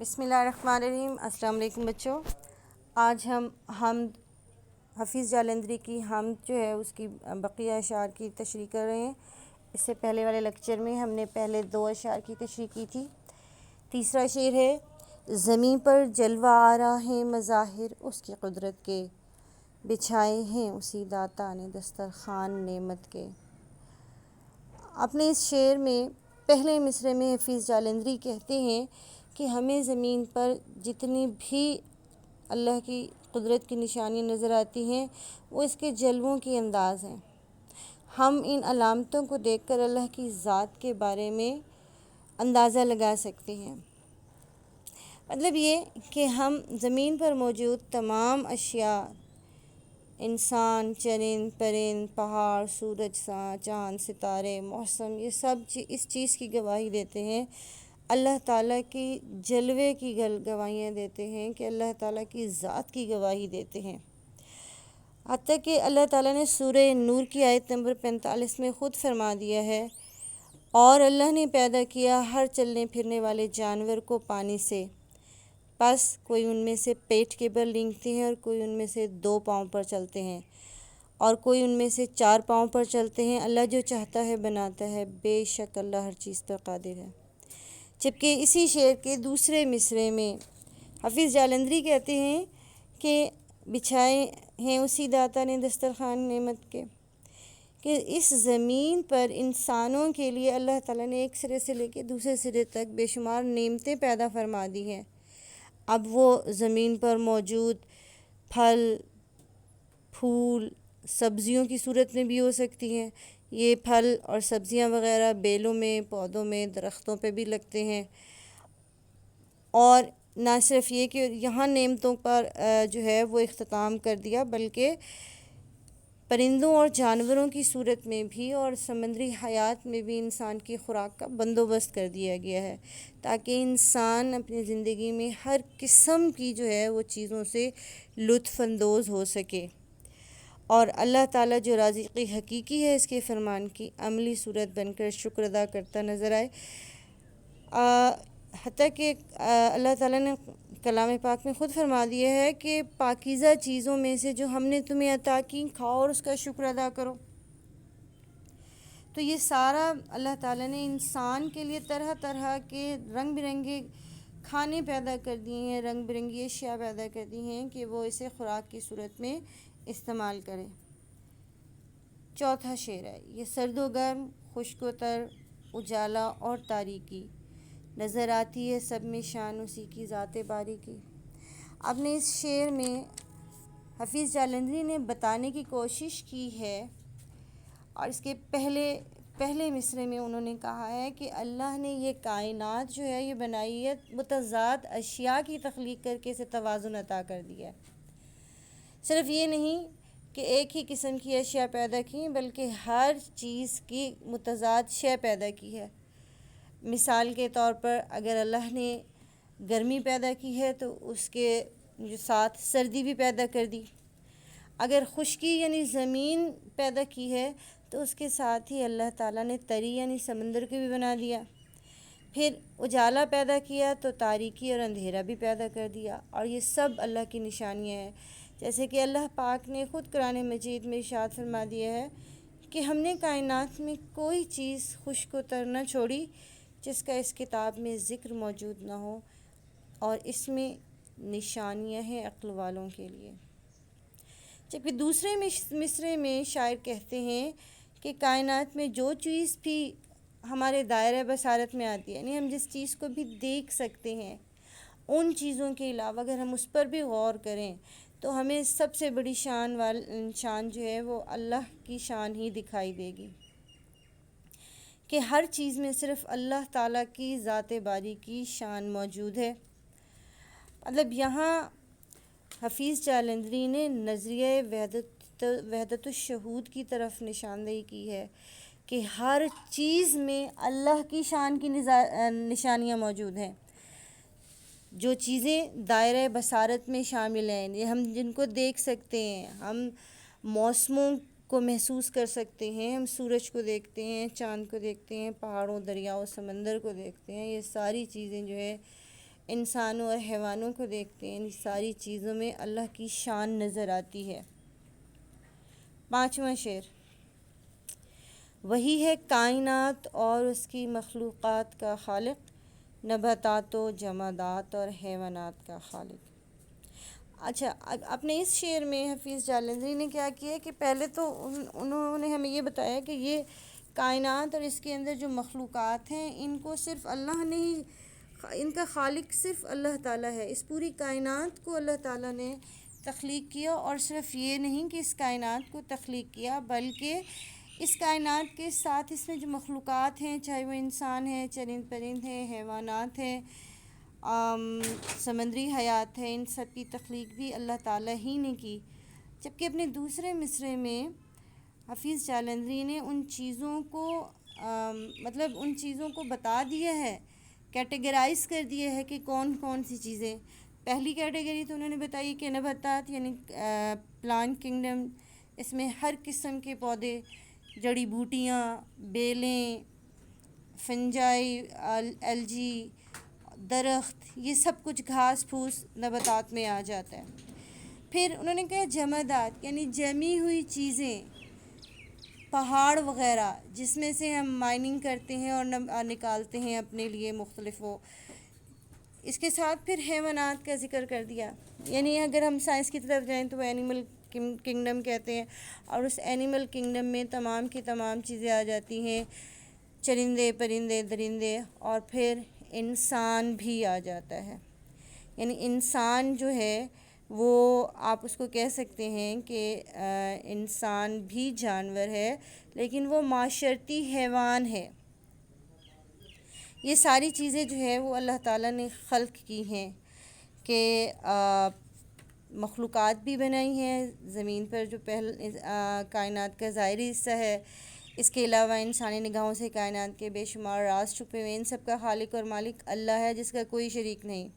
بسم اللہ الرحمن الرحیم۔ السلام علیکم بچوں۔ آج ہم حمد حفیظ جالندری کی حمد جو ہے اس کی بقیہ اشعار کی تشریح کر رہے ہیں۔ اس سے پہلے والے لیکچر میں ہم نے پہلے 2 اشعار کی تشریح کی تھی۔ تیسرا شعر ہے: زمین پر جلوہ آرا ہیں مظاہر اس کی قدرت کے، بچھائے ہیں اسی داتا نے دسترخوان نعمت کے۔ اپنے اس شعر میں پہلے مصرعے میں حفیظ جالندری کہتے ہیں کہ ہمیں زمین پر جتنی بھی اللہ کی قدرت کی نشانیاں نظر آتی ہیں وہ اس کے جلووں کے انداز ہیں۔ ہم ان علامتوں کو دیکھ کر اللہ کی ذات کے بارے میں اندازہ لگا سکتے ہیں۔ مطلب یہ کہ ہم زمین پر موجود تمام اشیاء، انسان، چرند پرند، پہاڑ، سورج، چاند، ستارے، موسم، یہ سب اس چیز کی گواہی دیتے ہیں، اللہ تعالیٰ کی جلوے کی گواہیاں دیتے ہیں، کہ اللہ تعالیٰ کی ذات کی گواہی دیتے ہیں۔ حتیٰ کہ اللہ تعالیٰ نے سورہ نور کی آیت نمبر 45 میں خود فرما دیا ہے: اور اللہ نے پیدا کیا ہر چلنے پھرنے والے جانور کو پانی سے، پس کوئی ان میں سے پیٹھ کے بل رینگتے ہیں اور کوئی ان میں سے 2 پاؤں پر چلتے ہیں اور کوئی ان میں سے 4 پاؤں پر چلتے ہیں۔ اللہ جو چاہتا ہے بناتا ہے، بے شک اللہ ہر چیز پر قادر ہے۔ جبکہ اسی شعر کے دوسرے مصرعے میں حفیظ جالندری کہتے ہیں کہ بچھائے ہیں اسی داتا نے دسترخوان نعمت کے، کہ اس زمین پر انسانوں کے لیے اللہ تعالیٰ نے ایک سرے سے لے کے دوسرے سرے تک بے شمار نعمتیں پیدا فرما دی ہیں۔ اب وہ زمین پر موجود پھل، پھول، سبزیوں کی صورت میں بھی ہو سکتی ہیں۔ یہ پھل اور سبزیاں وغیرہ بیلوں میں، پودوں میں، درختوں پہ بھی لگتے ہیں۔ اور نہ صرف یہ کہ یہاں نعمتوں پر جو ہے وہ اختتام کر دیا، بلکہ پرندوں اور جانوروں کی صورت میں بھی اور سمندری حیات میں بھی انسان کی خوراک کا بندوبست کر دیا گیا ہے، تاکہ انسان اپنی زندگی میں ہر قسم کی جو ہے وہ چیزوں سے لطف اندوز ہو سکے، اور اللہ تعالیٰ جو رازق حقیقی ہے اس کے فرمان کی عملی صورت بن کر شکر ادا کرتا نظر آئے۔ حتیٰ کہ اللہ تعالیٰ نے کلام پاک میں خود فرما دیا ہے کہ پاکیزہ چیزوں میں سے جو ہم نے تمہیں عطا کی، کھاؤ اور اس کا شکر ادا کرو۔ تو یہ سارا اللہ تعالیٰ نے انسان کے لیے طرح طرح کے رنگ برنگے کھانے پیدا کر دیے ہیں، رنگ برنگی اشیاء پیدا کر دی ہیں کہ وہ اسے خوراک کی صورت میں استعمال کرے۔ چوتھا شعر ہے: یہ سرد و گرم، خشک و تر، اجالا اور تاریکی، نظر آتی ہے سب میں شان اسی کی ذات باری کی۔ اب نے اس شعر میں حفیظ جالندری نے بتانے کی کوشش کی ہے، اور اس کے پہلے مصرعے میں انہوں نے کہا ہے کہ اللہ نے یہ کائنات جو ہے یہ بنائی ہے، متضاد اشیاء کی تخلیق کر کے اسے توازن عطا کر دیا ہے۔ صرف یہ نہیں کہ ایک ہی قسم کی اشیاء پیدا کی، بلکہ ہر چیز کی متضاد شے پیدا کی ہے۔ مثال کے طور پر اگر اللہ نے گرمی پیدا کی ہے تو اس کے ساتھ سردی بھی پیدا کر دی۔ اگر خشکی یعنی زمین پیدا کی ہے تو اس کے ساتھ ہی اللہ تعالیٰ نے تری یعنی سمندر کو بھی بنا دیا۔ پھر اجالا پیدا کیا تو تاریکی اور اندھیرا بھی پیدا کر دیا، اور یہ سب اللہ کی نشانیاں ہیں۔ جیسے کہ اللہ پاک نے خود قرآن مجید میں ارشاد فرما دیا ہے کہ ہم نے کائنات میں کوئی چیز خشک و تر نہ چھوڑی جس کا اس کتاب میں ذکر موجود نہ ہو، اور اس میں نشانیاں ہیں عقل والوں کے لیے۔ جبکہ دوسرے مصرعے میں شاعر کہتے ہیں کہ کائنات میں جو چیز بھی ہمارے دائرہ بصارت میں آتی ہے، یعنی ہم جس چیز کو بھی دیکھ سکتے ہیں، ان چیزوں کے علاوہ اگر ہم اس پر بھی غور کریں تو ہمیں سب سے بڑی شان جو ہے وہ اللہ کی شان ہی دکھائی دے گی، کہ ہر چیز میں صرف اللہ تعالیٰ کی ذات باری کی شان موجود ہے۔ مطلب یہاں حفیظ جالندری نے نظریہ وحدت الشہود کی طرف نشاندہی کی ہے کہ ہر چیز میں اللہ کی شان کی نشانیاں موجود ہیں۔ جو چیزیں دائرہ بصارت میں شامل ہیں، ہم جن کو دیکھ سکتے ہیں، ہم موسموں کو محسوس کر سکتے ہیں، ہم سورج کو دیکھتے ہیں، چاند کو دیکھتے ہیں، پہاڑوں، دریاؤں، سمندر کو دیکھتے ہیں، یہ ساری چیزیں جو ہے انسانوں اور حیوانوں کو دیکھتے ہیں، ان ساری چیزوں میں اللہ کی شان نظر آتی ہے۔ 5واں شعر، وہی ہے کائنات اور اس کی مخلوقات کا خالق، نباتات و جمادات اور حیوانات کا خالق۔ اچھا، اپنے اس شعر میں حفیظ جالندھری نے کیا کیا کہ پہلے تو انہوں نے ہمیں یہ بتایا کہ یہ کائنات اور اس کے اندر جو مخلوقات ہیں ان کو صرف اللہ نے ہی، ان کا خالق صرف اللہ تعالیٰ ہے۔ اس پوری کائنات کو اللہ تعالیٰ نے تخلیق کیا، اور صرف یہ نہیں کہ اس کائنات کو تخلیق کیا بلکہ اس کائنات کے ساتھ اس میں جو مخلوقات ہیں، چاہے وہ انسان ہیں، چرند پرند ہیں، حیوانات ہیں، سمندری حیات ہے، ان سب کی تخلیق بھی اللہ تعالیٰ ہی نے کی۔ جبکہ اپنے دوسرے مصرعے میں حفیظ جالندھری نے ان چیزوں کو مطلب ان چیزوں کو بتا دیا ہے، کیٹیگرائز کر دیا ہے کہ کون کون سی چیزیں۔ پہلی کیٹیگری تو انہوں نے بتائی کہ نباتات یعنی پلانٹ کنگڈم، اس میں ہر قسم کے پودے، جڑی بوٹیاں، بیلیں، فنجائی، الجی، درخت، یہ سب کچھ گھاس پھوس نباتات میں آ جاتا ہے۔ پھر انہوں نے کہا جمادات یعنی جمی ہوئی چیزیں، پہاڑ وغیرہ جس میں سے ہم مائننگ کرتے ہیں اور نکالتے ہیں اپنے لیے مختلف وہ۔ اس کے ساتھ پھر حیوانات کا ذکر کر دیا، یعنی اگر ہم سائنس کی طرف جائیں تو وہ اینیمل کنگڈم کہتے ہیں، اور اس اینیمل کنگڈم میں تمام کی تمام چیزیں آ جاتی ہیں، چرندے پرندے درندے، اور پھر انسان بھی آ جاتا ہے۔ یعنی انسان جو ہے وہ آپ اس کو کہہ سکتے ہیں کہ انسان بھی جانور ہے لیکن وہ معاشرتی حیوان ہے۔ یہ ساری چیزیں جو ہے وہ اللہ تعالیٰ نے خلق کی ہیں کہ مخلوقات بھی بنائی ہیں زمین پر جو کائنات کا ظاہری حصہ ہے، اس کے علاوہ انسانی نگاہوں سے کائنات کے بے شمار راز چھپے ہوئے، ان سب کا خالق اور مالک اللہ ہے جس کا کوئی شریک نہیں۔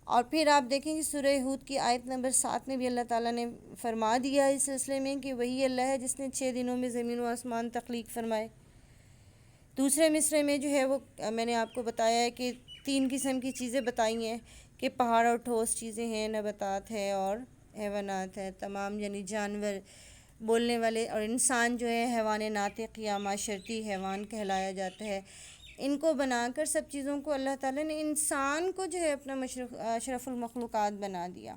اور پھر آپ دیکھیں کہ سورہ ہود کی آیت نمبر 7 میں بھی اللہ تعالیٰ نے فرما دیا اس سلسلے میں کہ وہی اللہ ہے جس نے 6 دنوں میں زمین و آسمان تخلیق فرمائے۔ دوسرے مصرعے میں جو ہے وہ میں نے آپ کو بتایا ہے کہ 3 قسم کی چیزیں بتائی ہیں کہ پہاڑ اور ٹھوس چیزیں ہیں، نباتات ہے اور حیوانات ہے، تمام یعنی جانور بولنے والے، اور انسان جو ہے حیوان ناطق یا معاشرتی حیوان کہلایا جاتا ہے۔ ان کو بنا کر سب چیزوں کو اللہ تعالیٰ نے انسان کو جو ہے اپنا اشرف المخلوقات بنا دیا۔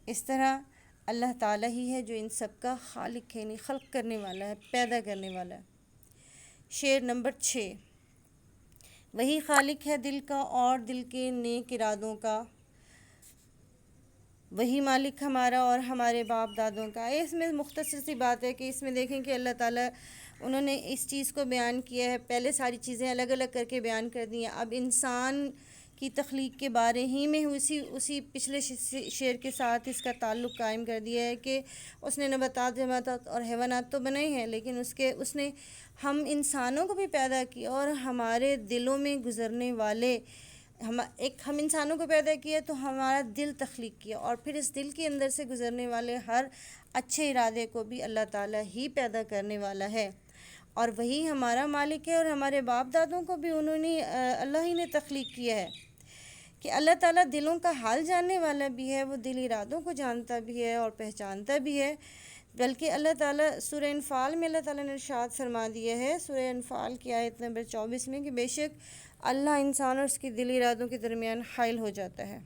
اس طرح اللہ تعالیٰ ہی ہے جو ان سب کا خالق ہے، یعنی خلق کرنے والا ہے، پیدا کرنے والا ہے۔ شعر نمبر 6، وہی خالق ہے دل کا اور دل کے نیک ارادوں کا، وہی مالک ہمارا اور ہمارے باپ دادوں کا۔ اس میں مختصر سی بات ہے کہ اس میں دیکھیں کہ اللہ تعالیٰ انہوں نے اس چیز کو بیان کیا ہے، پہلے ساری چیزیں الگ الگ کر کے بیان کر دی ہیں، اب انسان کی تخلیق کے بارے ہی میں اسی پچھلے شعر کے ساتھ اس کا تعلق قائم کر دیا ہے کہ اس نے نباتات، جمادات اور حیوانات تو بنائے ہیں، لیکن اس نے ہم انسانوں کو بھی پیدا کیا اور ہمارے دلوں میں گزرنے والے ہم انسانوں کو پیدا کیا تو ہمارا دل تخلیق کیا، اور پھر اس دل کے اندر سے گزرنے والے ہر اچھے ارادے کو بھی اللہ تعالیٰ ہی پیدا کرنے والا ہے، اور وہی ہمارا مالک ہے، اور ہمارے باپ دادوں کو بھی اللہ ہی نے تخلیق کیا ہے۔ کہ اللہ تعالیٰ دلوں کا حال جاننے والا بھی ہے، وہ دل ارادوں کو جانتا بھی ہے اور پہچانتا بھی ہے، بلکہ اللہ تعالیٰ سورہ انفال میں اللہ تعالیٰ نے ارشاد فرما دیا ہے، سورہ انفال کی آیت نمبر 24 میں، کہ بے شک اللہ انسان اور اس کی دل ارادوں کے درمیان حائل ہو جاتا ہے۔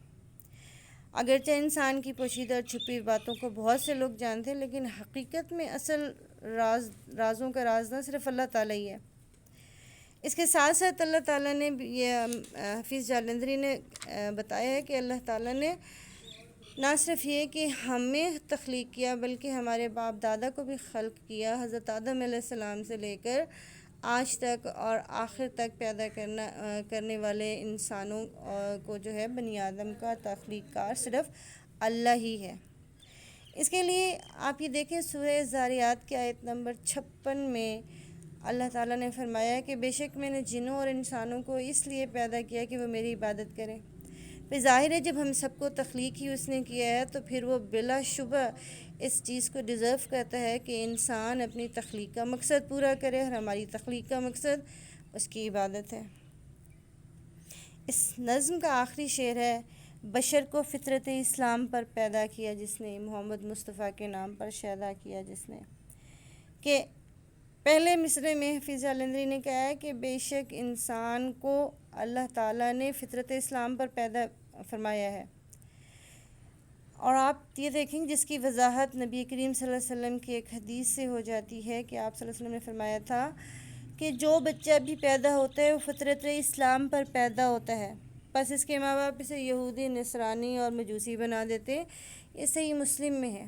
اگرچہ انسان کی پوشیدہ اور چھپی باتوں کو بہت سے لوگ جانتے ہیں، لیکن حقیقت میں اصل رازوں کا رازداں صرف اللہ تعالیٰ ہی ہے۔ اس کے ساتھ ساتھ اللہ تعالیٰ نے یہ حفیظ جالندھری نے بتایا ہے کہ اللہ تعالیٰ نے نہ صرف یہ کہ ہمیں تخلیق کیا بلکہ ہمارے باپ دادا کو بھی خلق کیا، حضرت آدم علیہ السلام سے لے کر آج تک اور آخر تک پیدا کرنے والے انسانوں کو جو ہے بنی آدم کا تخلیق کار صرف اللہ ہی ہے۔ اس کے لیے آپ یہ دیکھیں سورہ ذاریات کی آیت نمبر 56 میں اللہ تعالیٰ نے فرمایا کہ بے شک میں نے جنوں اور انسانوں کو اس لیے پیدا کیا کہ وہ میری عبادت کریں۔ پھر ظاہر ہے جب ہم سب کو تخلیق ہی اس نے کیا ہے تو پھر وہ بلا شبہ اس چیز کو ڈیزرو کرتا ہے کہ انسان اپنی تخلیق کا مقصد پورا کرے، اور ہماری تخلیق کا مقصد اس کی عبادت ہے۔ اس نظم کا آخری شعر ہے: بشر کو فطرت اسلام پر پیدا کیا جس نے، محمد مصطفیٰ کے نام پر شیدا کیا جس نے. کہ پہلے مصرعے میں حفیظ جالندری نے کہا ہے کہ بے شک انسان کو اللہ تعالیٰ نے فطرت اسلام پر پیدا فرمایا ہے. اور آپ یہ دیکھیں جس کی وضاحت نبی کریم صلی اللہ علیہ وسلم کی ایک حدیث سے ہو جاتی ہے کہ آپ صلی اللہ علیہ وسلم نے فرمایا تھا کہ جو بچہ بھی پیدا ہوتا ہے وہ فطرت اسلام پر پیدا ہوتا ہے، بس اس کے ماں باپ اسے یہودی، نصرانی اور مجوسی بنا دیتے. یہ صحیح مسلم میں ہے.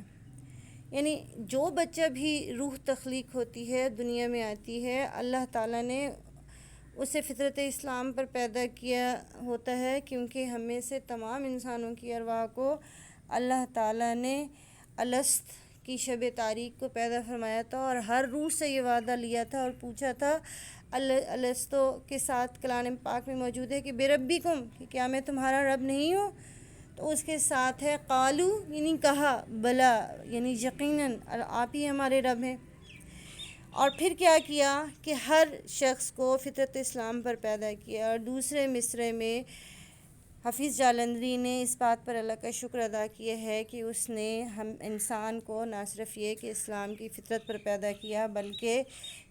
یعنی جو بچہ بھی روح تخلیق ہوتی ہے، دنیا میں آتی ہے، اللہ تعالیٰ نے اسے فطرت اسلام پر پیدا کیا ہوتا ہے، کیونکہ ہمیں سے تمام انسانوں کی ارواح کو اللہ تعالیٰ نے الست کی شب تاریخ کو پیدا فرمایا تھا، اور ہر روح سے یہ وعدہ لیا تھا اور پوچھا تھا. الستو کے ساتھ کلام پاک میں موجود ہے کہ بے ربکم، کہ کیا میں تمہارا رب نہیں ہوں؟ تو اس کے ساتھ ہے قالو، یعنی کہا، بلا یعنی یقیناً آپ ہی ہمارے رب ہیں. اور پھر کیا کیا کہ ہر شخص کو فطرت اسلام پر پیدا کیا. اور دوسرے مصرعے میں حفیظ جالندری نے اس بات پر اللہ کا شکر ادا کیا ہے کہ اس نے ہم انسان کو نہ صرف یہ کہ اسلام کی فطرت پر پیدا کیا، بلکہ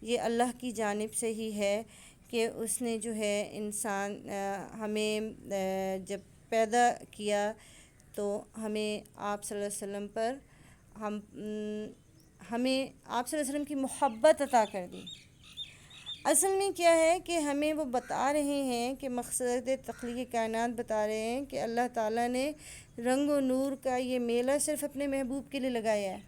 یہ اللہ کی جانب سے ہی ہے کہ اس نے جو ہے انسان ہمیں جب پیدا کیا تو ہمیں آپ صلی اللہ علیہ وسلم پر ہمیں آپ صلی اللہ علیہ وسلم کی محبت عطا کر دی. اصل میں کیا ہے کہ ہمیں وہ بتا رہے ہیں کہ مقصد تخلیق کائنات بتا رہے ہیں کہ اللہ تعالیٰ نے رنگ و نور کا یہ میلہ صرف اپنے محبوب کے لیے لگایا ہے.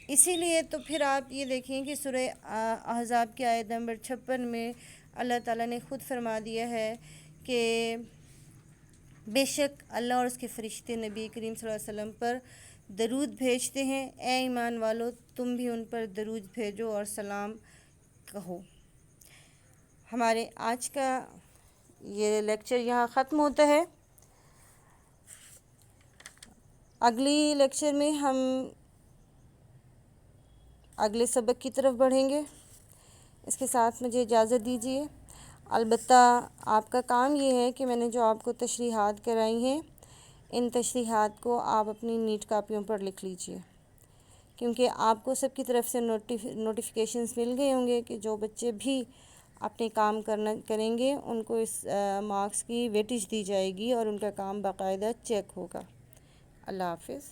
اسی لیے تو پھر آپ یہ دیکھیں کہ سورہ احزاب کی آیت نمبر 56 میں اللہ تعالیٰ نے خود فرما دیا ہے کہ بے شک اللہ اور اس کے فرشتے نبی کریم صلی اللہ علیہ وسلم پر درود بھیجتے ہیں. اے ایمان والو تم بھی ان پر درود بھیجو اور سلام کہو. ہمارے آج کا یہ لیکچر یہاں ختم ہوتا ہے. اگلی لیکچر میں ہم اگلے سبق کی طرف بڑھیں گے. اس کے ساتھ مجھے اجازت دیجیے. البتہ آپ کا کام یہ ہے کہ میں نے جو آپ کو تشریحات کرائی ہیں، ان تشریحات کو آپ اپنی نیٹ کاپیوں پر لکھ لیجیے، کیونکہ آپ کو سب کی طرف سے نوٹیفیکیشنز مل گئے ہوں گے کہ جو بچے بھی اپنے کام کریں گے ان کو اس مارکس کی ویٹیج دی جائے گی اور ان کا کام باقاعدہ چیک ہوگا. اللہ حافظ.